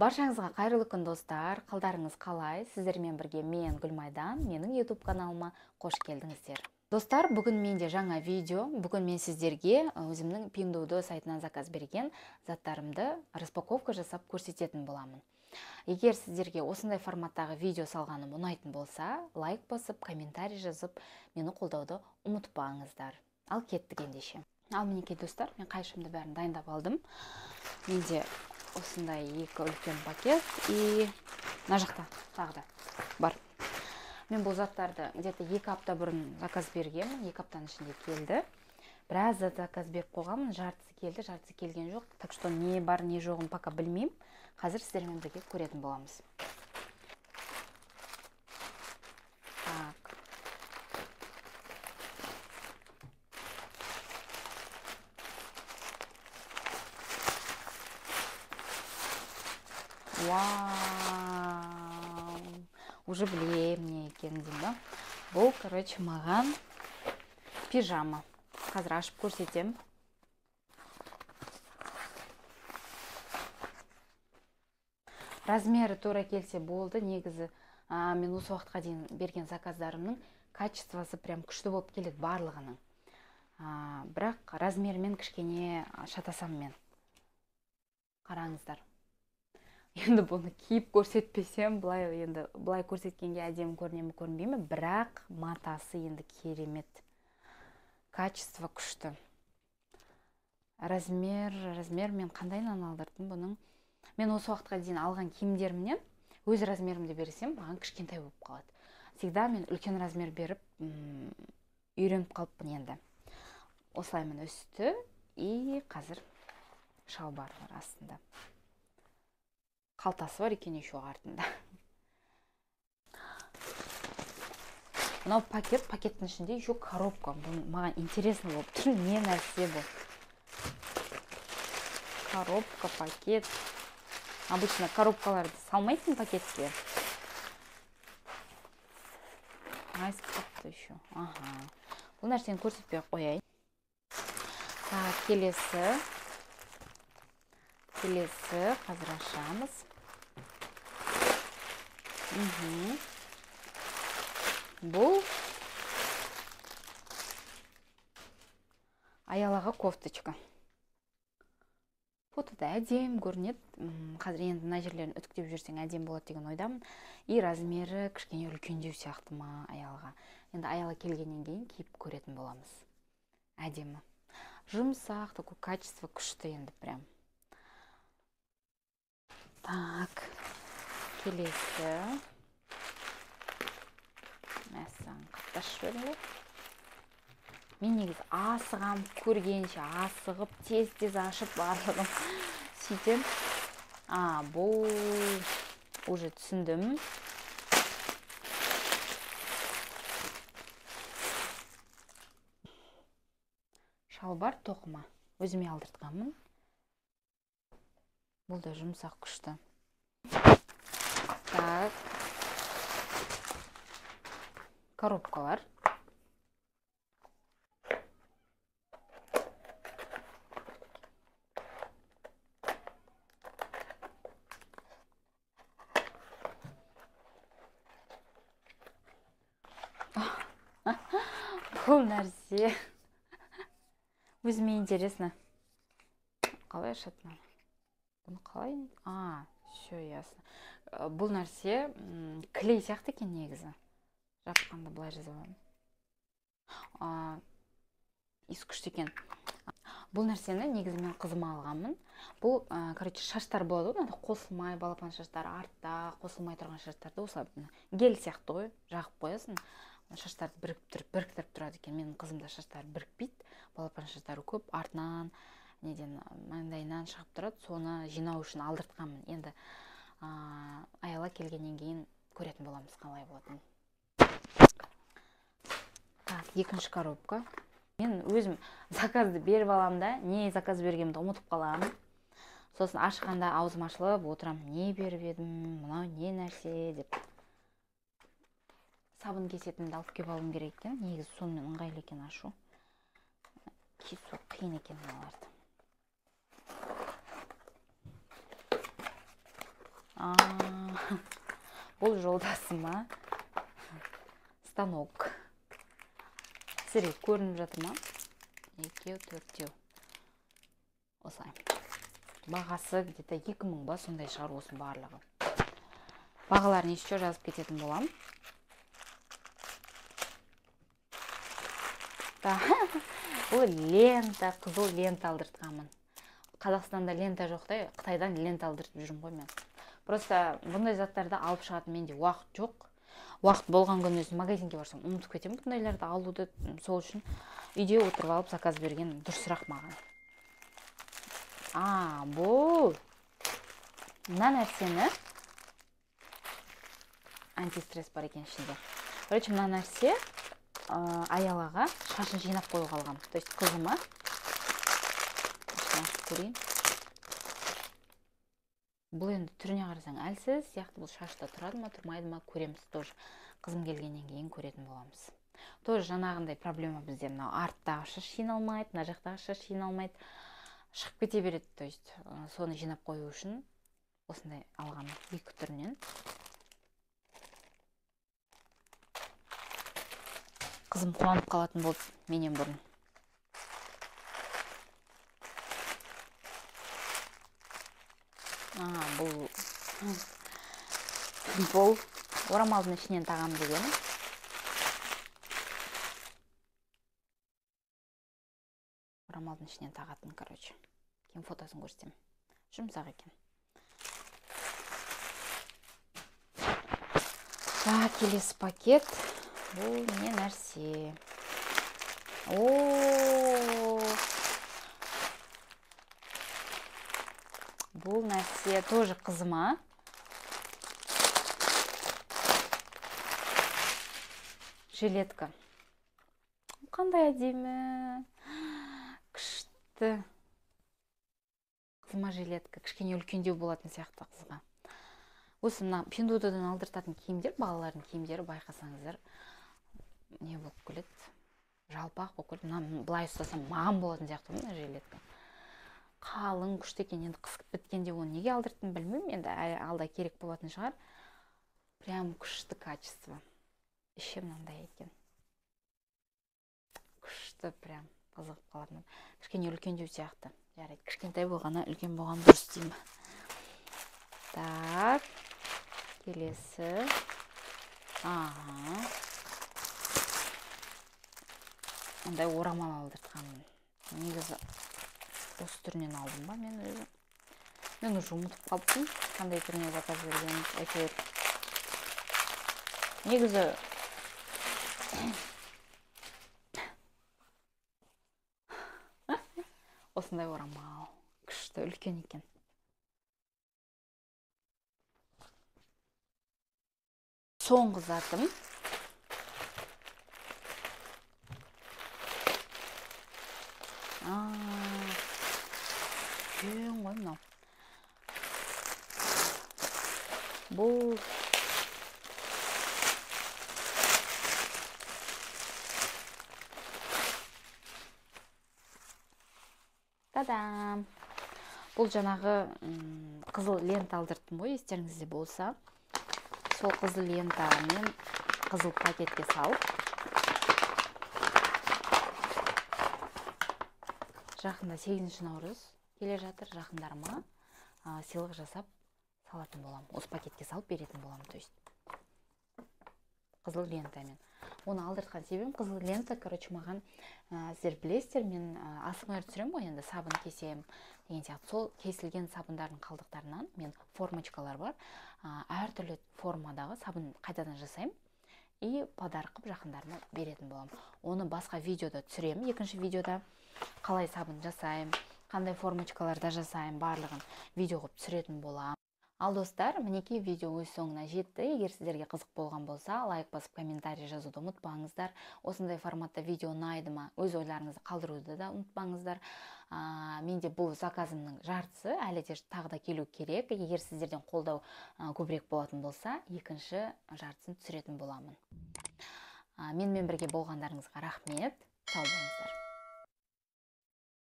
Баршаңызға қайырлы күн достар, қалдарыңыз қалай? Сіздермен бірге мен Гүлмайдан, менің YouTube каналыма қош келдіңіздер. Достар, бүгін менде жаңа видео. Бүгін мен сіздерге өзімнің Pinduoduo сайтынан заказ берген заттарымды распаковка жасап көрсететін боламын. Егер сіздерге осындай форматтағы видео салғаным ұнайтын болса, лайк басып, комментарий жазып, мені қолдауды ұмытпаңыздар. Ал кеттік ендеше. Ал мінекей достар, мен қайшымды бәрін дайындап алдым. Менде осындай екі үлкен пакет и мына жақта тағы да бар. Мен бұл заттарды где-то 2 апта бұрын заказ бергенмін, 2 аптаның ішінде келді. Біраз заказ беріп қойғанмын, жартысы келді, жартысы келген жоқ. Так что не бар, не жоғын пока білмеймін. Қазір сіздермен бірге көретін боламыз. Так. Вау! Уже білем не екенін деймін. Бұл, короче, маған пижама. Қазір ашып көрсетем. Размері тура келсе болды. Негізі мен осы уақытқа дейін берген заказдарымның качествосы прям күшті болып келеді барлығының. Бірақ размерімен кішкене шатасам мен. Қараңыздар. Енді бұны киіп көрсетпесем, былай көрсеткенге әдемі көрінемі көрінбеймі, бірақ матасы енді керемет. Качество күшті. Размер мен қандайынан алдырдым бұның. Мен осы уақытқа дейін алған киімдерімнен өз размерімді берсем, маған кішкентай болып қалады. Всегда мен үлкен размер беріп, үйреніп қалыппын енді. Осылаймын үсті и қазір шалбар бар астында. Қалтасы бар екен еще артында. Мынау пакеттің ішінде еще коробка. Бұл маған интересно болып тұр. Не нәрсе бұл? Коробка, пакет. Обычно коробкаларды салмайтын пакетке. Айс қапты еще. Ага. Бұл нәрсені көрсетпей қояйын. Так, келесі қазір ашамыз. Бұл аялаға кофточка. Фотода әдем көрінеді. Қазір енді мына жерлерін үтіктеп жүрсең әдем болады деген ойдамын. И размері кішкене үлкендеу сияқты ма аялға. Енді аяла келгеннен кейін киіп көретін боламыз. Әдемі. Жұмсақ, такой качество күшті енді прям. Так, келесі. Мәссаған қатташы берілі. Мен негізі асығам, көргенше асығып, тез ашып барлығым. Сөйтем. Бұл уже түсіндім. Шалбар тоқыма. Өзіме алдыртқанмын. Бұл да жұмсақ күшті. Так. Коробкалар. Бұл нәрсе. Өзіме интересно. Қалай ашатынам? Бұны қалай? Все ясно. Бұл нәрсе клей сияқты екен негізі. Жапқанда былай жазамын. Күшті екен. Бұл нәрсені негізі мен қызыма алғанмын. Бұл, короче, шаштар болады. Қосылмай, балапан шаштар артта, қосылмай тұрған шаштарды осылай гель сияқты ғой, жағып қоясың. Шаштарды біріктіріп тұрады екен. Менің қызымда шаштар бірікпейді. Балапан шаштары көп, артынан, маңдайынан шығып тұрады. Соны жинау үшін алдыртқанмын. Енді аяла келгеннен кейін көретін боламыз қалай болатын. Так, екінші коробка. Мен өзім заказды беріп аламда, не заказ бергенімді ұмытып қаламын. Сосын ашқанда аузым ашылып отырам, не беріп едім, мынау не нәрсе деп. Сабын кесетімді алып кеп алуым керек екен. Негізі сонымен ыңғайлы екен ашу. Кесу қиын екен мыналарды. Бұл жолдасыма станок. Сізге көрініп жатыр ма? 2, 4. Осылай. Бағасы где-то 2000 ба, сондай шығар осының барлығы. Бағаларын еще жазып кететін болам. Бұл лента, қызыл лента алдыртқанмын. Қазақстанда лента жоқтай, Қытайдан лента алдыртып жүрмін ғой мен. Просто бұндай заттарды алып шығатын менде уақыт жоқ. Уақыт болған күн өзім магазинге барсам, ұмытып кетемін бұндайларды алуды. Сол үшін үйде отырып алып заказ берген дұрысырақ маған. Бұл мына нәрсені антистресс бар екен ішінде. Короче, мына нәрсе аялаға шашын жинап қойып алғам. То есть қызыма көрейін. Бұл енді түріне қарасаң әлсіз, сияқты бұл шашта тұрады ма, тұрмайды ма, көреміз. Тоже қызым келгеннен кейін көретін боламыз. Тоже жаңағындай проблема бізде. Мынау арттағы шаш жиналмайды, мына жақтағы шаш жиналмайды. Шығып кете береді. То есть соны жинап қою үшін осындай алғам екі түрінен. Қызым қуанып қалатын болды менен бұрын. Бұл орамалдың ішінен тағам деген. Орамалдың ішінен тағатын, короче. Кейін фотосын көрсетем. Жұмсақ екен. Келесі пакет. Бұл не нәрсе? Бұл нәрсе тоже қызыма. Жилетка. Қандай әдемі. Күшті. Қызыма жилетка. Кішкене үлкендеу болатын сияқты қызға. Осы мына Пиндудадан алдыртатын киімдер, балалардың киімдері байқасаңыздар, не болып келеді? Жалпақ болып келеді. Мына былай ұстасам маған болатын сияқты мына жилетка. Қалың, күшті екен. Енді қысқып біткенде оны неге алдырттым білмеймін. Енді алда керек болатын шығар. Прям күшті качество. Іші мынандай екен. Күшті прям қызығып қалатын. Кішкене үлкендеу сияқты. Жарайды, кішкентай болғаны үлкен болған дұрыс деймін. Так, келесі. Ондай орамал алдыртқанмын. Негізі осы түрінен алдым ба мен өзім. Мен уже ұмытып қалыппын. Қандай түріне заказ берген. Әйтеуір. Негізі осындай орамал. Күшті үлкен екен. Соңғы затым. Үлкен ғой мынау. Бұл Та-дам! Бұл жаңағы қызыл лента алдырттым ғой, естеріңізде болса. Сол қызыл лентамен қызыл пакетке салып. Жақында 8 наурыз келе жатыр, жақындарыма сыйлық жасап салатын болам. Осы пакетке салып беретін болам, то есть. Қызыл лентамен. Оны алдыртқан себебім қызыл лента, короче, маған сіздер білесіздер, мен асмр түсірем ғой, енді сабын кесем деген сияқты. Сол кесілген сабындардың қалдықтарынан мен формочкалар бар. Әртүрлі формадағы сабын қайтадан жасаймын и подарок қып жақындарыма беретін болам. Оны басқа видеода түсірем. Екінші видеода қалай сабын жасайым, қандай формочкаларда жасайым, барлығын видео қып түсіретін болам. Ал достар, мінекей видео өз соңына жетті. Егер сіздерге қызық болған болса, лайк басып комментарий жазуды ұмытпаңыздар. Осындай форматта видео ұнайды ма, өз ойларыңызды қалдыруды да ұмытпаңыздар. Менде бұл заказымның жартысы әлі де тағы да келу керек. Егер сіздерден қолдау көбірек болатын болса, екінші жартысын түсіретін боламын. Менімен бірге болғандарыңызға рахмет. Сау болыңыздар.